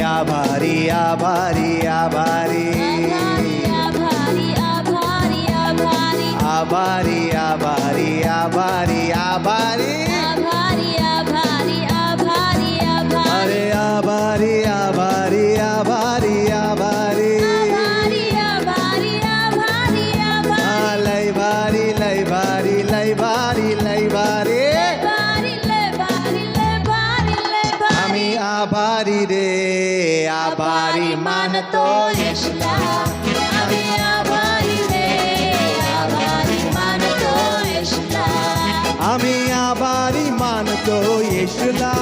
आभारी आभारी आभारी आभारी आभारी आभारी आभारी अरे आभारी आभारी आभारी आभारी लय भारी लय भारी लय भारी लय भारी आम्ही आभारी रे आभारी मानतो यशला आम्ही आभारी रे आभारी मानतो यशला आम्ही आभारी मानतो येशूला